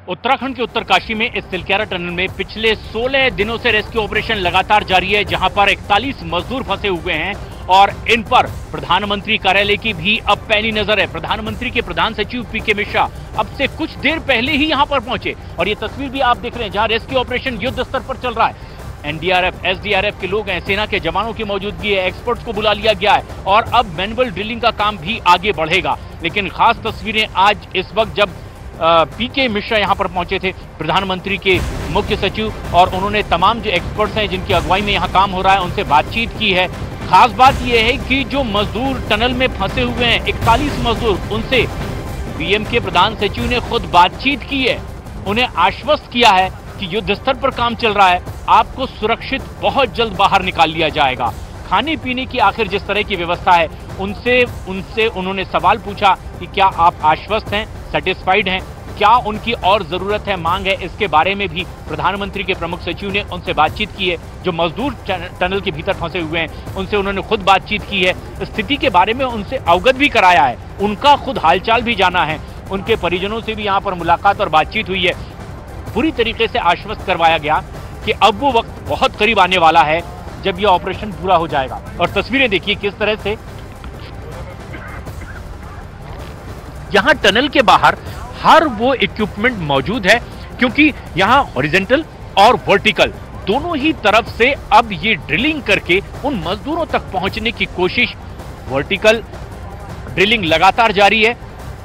उत्तराखंड के उत्तरकाशी में इस सिलक्यारा टनल में पिछले 16 दिनों से रेस्क्यू ऑपरेशन लगातार जारी है, जहां पर 41 मजदूर फंसे हुए हैं और इन पर प्रधानमंत्री कार्यालय की भी अब पैनी नजर है। प्रधानमंत्री के प्रधान सचिव पीके मिश्रा अब से कुछ देर पहले ही यहां पर पहुंचे और ये तस्वीर भी आप देख रहे हैं जहां रेस्क्यू ऑपरेशन युद्ध स्तर पर चल रहा है। एनडीआरएफ, एसडीआरएफ के लोग हैं, सेना के जवानों की मौजूदगी है, एक्सपर्ट्स को बुला लिया गया है और अब मैनुअल ड्रिलिंग का काम भी आगे बढ़ेगा। लेकिन खास तस्वीरें आज इस वक्त जब पीके मिश्रा यहां पर पहुंचे थे, प्रधानमंत्री के मुख्य सचिव, और उन्होंने तमाम जो एक्सपर्ट्स हैं जिनकी अगुवाई में यहां काम हो रहा है उनसे बातचीत की है। खास बात यह है कि जो मजदूर टनल में फंसे हुए हैं 41 मजदूर, उनसे पीएम के प्रधान सचिव ने खुद बातचीत की है, उन्हें आश्वस्त किया है कि युद्ध स्तर पर काम चल रहा है, आपको सुरक्षित बहुत जल्द बाहर निकाल लिया जाएगा। खाने पीने की आखिर जिस तरह की व्यवस्था है उनसे उन्होंने सवाल पूछा कि क्या आप आश्वस्त हैं, सेटिस्फाइड हैं, क्या उनकी और जरूरत है, मांग है, इसके बारे में भी प्रधानमंत्री के प्रमुख सचिव ने उनसे बातचीत की है। जो मजदूर टनल के भीतर फंसे हुए हैं उनसे उन्होंने खुद बातचीत की है, स्थिति के बारे में उनसे अवगत भी कराया है, उनका खुद हालचाल भी जाना है, उनके परिजनों से भी यहाँ पर मुलाकात और बातचीत हुई है। पूरी तरीके से आश्वस्त करवाया गया कि अब वो वक्त बहुत करीब आने वाला है जब यह ऑपरेशन पूरा हो जाएगा। और तस्वीरें देखिए किस तरह से यहां टनल के बाहर हर वो इक्विपमेंट मौजूद है, क्योंकि यहां हॉरिजॉन्टल और वर्टिकल दोनों ही तरफ से अब ये ड्रिलिंग करके उन मजदूरों तक पहुंचने की कोशिश, वर्टिकल ड्रिलिंग लगातार जारी है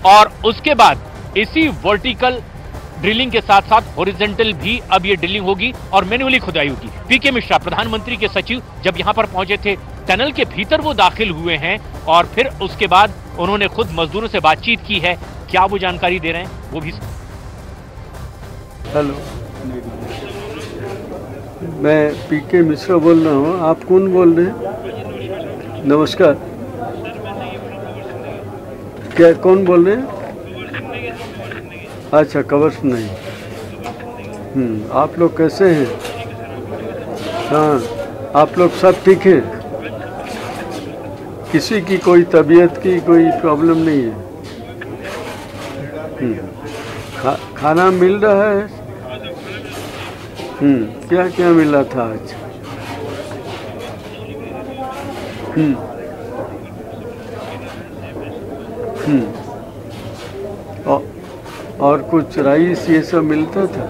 और उसके बाद इसी वर्टिकल ड्रिलिंग के साथ साथ हॉरिजॉन्टल भी अब ये ड्रिलिंग होगी और मैन्युअली खुदाई होगी। पीके मिश्रा प्रधानमंत्री के सचिव जब यहां पर पहुंचे थे, टनल के भीतर वो दाखिल हुए हैं और फिर उसके बाद उन्होंने खुद मजदूरों से बातचीत की है। क्या वो जानकारी दे रहे हैं वो भी। हेलो, मैं पीके मिश्रा बोल रहा हूँ। आप कौन बोल रहे हैं? नमस्कार। क्या कौन बोल रहे हैं? अच्छा, कवर नहीं। आप लोग कैसे हैं? हाँ, आप लोग सब ठीक हैं? किसी की कोई तबीयत की कोई प्रॉब्लम नहीं है? खाना मिल रहा है? क्या क्या मिला था आज? और कुछ राइस ये सब मिलता था?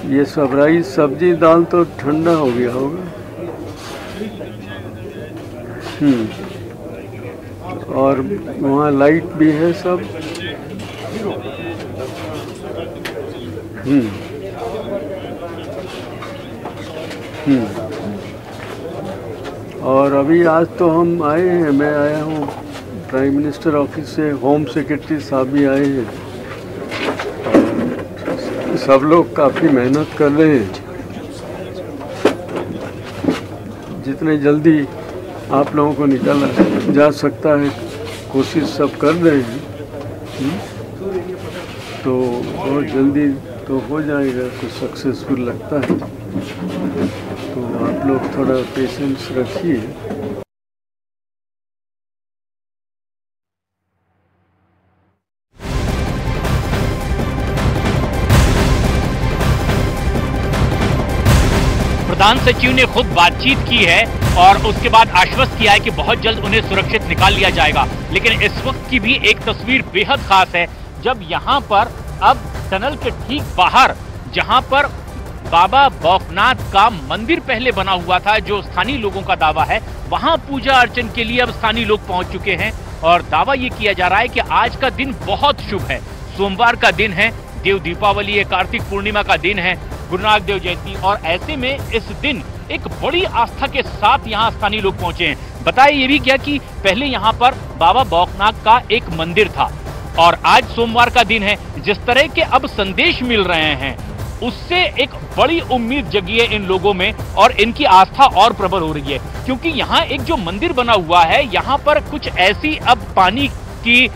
ये सब राइस, सब्जी, दाल तो ठंडा हो गया होगा। और वहाँ लाइट भी है सब। और अभी आज तो हम आए हैं, मैं आया हूँ प्राइम मिनिस्टर ऑफिस से, होम सेक्रेटरी साहब भी आए हैं। सब लोग काफ़ी मेहनत कर रहे हैं। जितने जल्दी आप लोगों को निकाला जा सकता है कोशिश सब कर रहे हैं। तो बहुत जल्दी तो हो जाएगा, कुछ सक्सेसफुल लगता है। तो आप लोग थोड़ा पेशेंस रखिए। प्रधान सचिव ने खुद बातचीत की है और उसके बाद आश्वस्त किया है कि बहुत जल्द उन्हें सुरक्षित निकाल लिया जाएगा। लेकिन इस वक्त की भी एक तस्वीर बेहद खास है, जब यहाँ पर अब टनल के ठीक बाहर, जहाँ पर बाबा बौखनाथ का मंदिर पहले बना हुआ था, जो स्थानीय लोगों का दावा है, वहां पूजा अर्चन के लिए अब स्थानीय लोग पहुंच चुके हैं और दावा ये किया जा रहा है कि आज का दिन बहुत शुभ है। सोमवार का दिन है, देव दीपावली है, कार्तिक पूर्णिमा का दिन है, गुरु नानक देव जयंती, और ऐसे में इस दिन एक बड़ी आस्था के साथ यहाँ स्थानीय लोग पहुंचे हैं। बताया ये भी क्या कि पहले यहाँ पर बाबा बौखनाथ का एक मंदिर था और आज सोमवार का दिन है। जिस तरह के अब संदेश मिल रहे हैं उससे एक बड़ी उम्मीद जगी है इन लोगों में और इनकी आस्था और प्रबल हो रही है, क्योंकि यहाँ एक जो मंदिर बना हुआ है, यहाँ पर कुछ ऐसी अब पानी की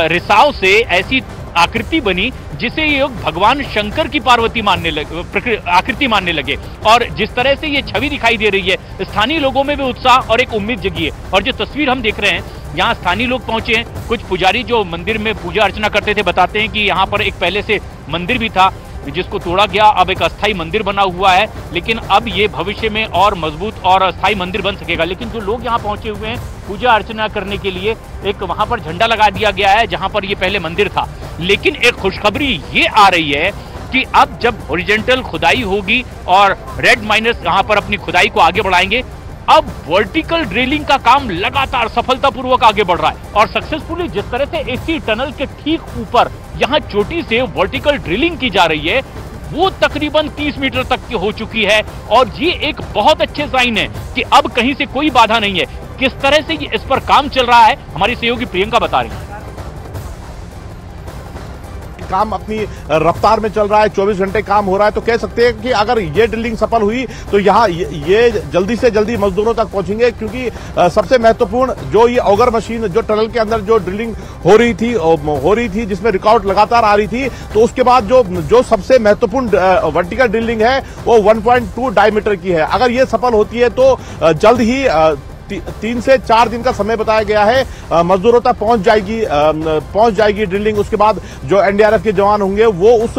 रिसाव से ऐसी आकृति बनी जिसे ये लोग भगवान शंकर की पार्वती मानने लगे, आकृति मानने लगे। और जिस तरह से ये छवि दिखाई दे रही है, स्थानीय लोगों में भी उत्साह और एक उम्मीद जगी है। और जो तस्वीर हम देख रहे हैं यहाँ स्थानीय लोग पहुंचे हैं। कुछ पुजारी जो मंदिर में पूजा अर्चना करते थे बताते हैं कि यहाँ पर एक पहले से मंदिर भी था जिसको तोड़ा गया, अब एक अस्थायी मंदिर बना हुआ है, लेकिन अब ये भविष्य में और मजबूत और अस्थायी मंदिर बन सकेगा। लेकिन जो लोग यहाँ पहुंचे हुए हैं पूजा अर्चना करने के लिए, एक वहां पर झंडा लगा दिया गया है जहां पर ये पहले मंदिर था। लेकिन एक खुशखबरी ये आ रही है कि अब जब हॉरिजॉन्टल खुदाई होगी और रेड माइनर्स यहाँ पर अपनी खुदाई को आगे बढ़ाएंगे, अब वर्टिकल ड्रिलिंग का काम लगातार सफलतापूर्वक आगे बढ़ रहा है और सक्सेसफुली जिस तरह से एसी टनल के ठीक ऊपर यहां चोटी से वर्टिकल ड्रिलिंग की जा रही है वो तकरीबन 30 मीटर तक की हो चुकी है और ये एक बहुत अच्छे साइन है कि अब कहीं से कोई बाधा नहीं है। किस तरह से इस पर काम चल रहा है हमारी सहयोगी प्रियंका बता रही है। काम अपनी रफ्तार में चल रहा है, 24 घंटे काम हो रहा है, तो कह सकते हैं कि अगर ये ड्रिलिंग सफल हुई तो यहाँ ये जल्दी से जल्दी मजदूरों तक पहुंचेंगे, क्योंकि सबसे महत्वपूर्ण जो ये ऑगर मशीन जो टनल के अंदर जो ड्रिलिंग हो रही थी जिसमें रिकॉर्ड लगातार आ रही थी, तो उसके बाद जो सबसे महत्वपूर्ण वर्टिकल ड्रिलिंग है वो 1.2 डायमीटर की है। अगर ये सफल होती है तो जल्द ही 3 से 4 दिन का समय बताया गया है, मजदूरों तक पहुंच जाएगी ड्रिलिंग। उसके बाद जो एनडीआरएफ के जवान होंगे वो उस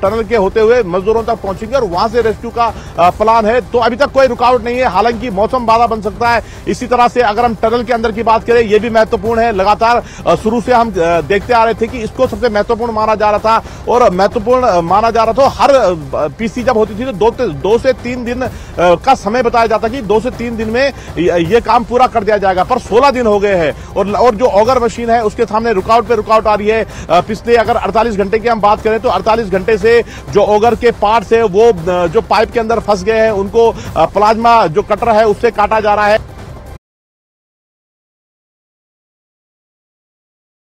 टनल के होते हुए मजदूरों तक पहुंचेंगे और वहां से रेस्क्यू का प्लान है। तो अभी तक कोई रुकावट नहीं है, हालांकि मौसम बाधा बन सकता है। इसी तरह से अगर हम टनल के अंदर की बात करें, यह भी महत्वपूर्ण है। लगातार शुरू से हम देखते आ रहे थे कि इसको सबसे महत्वपूर्ण माना जा रहा था और महत्वपूर्ण माना जा रहा था। हर पीसी जब होती थी तो 2 से 3 दिन का समय बताया जाता कि 2 से 3 दिन में ये काम पूरा कर दिया जाएगा, पर 16 दिन हो गए हैं और जो ऑगर मशीन है उसके सामने रुकावट पे रुकावट आ रही है। पिछले अगर 48 घंटे की हम बात करें तो 48 घंटे से जो ऑगर के पार्ट्स है वो जो पाइप के अंदर फंस गए हैं उनको प्लाज्मा जो कटर है उससे काटा जा रहा है।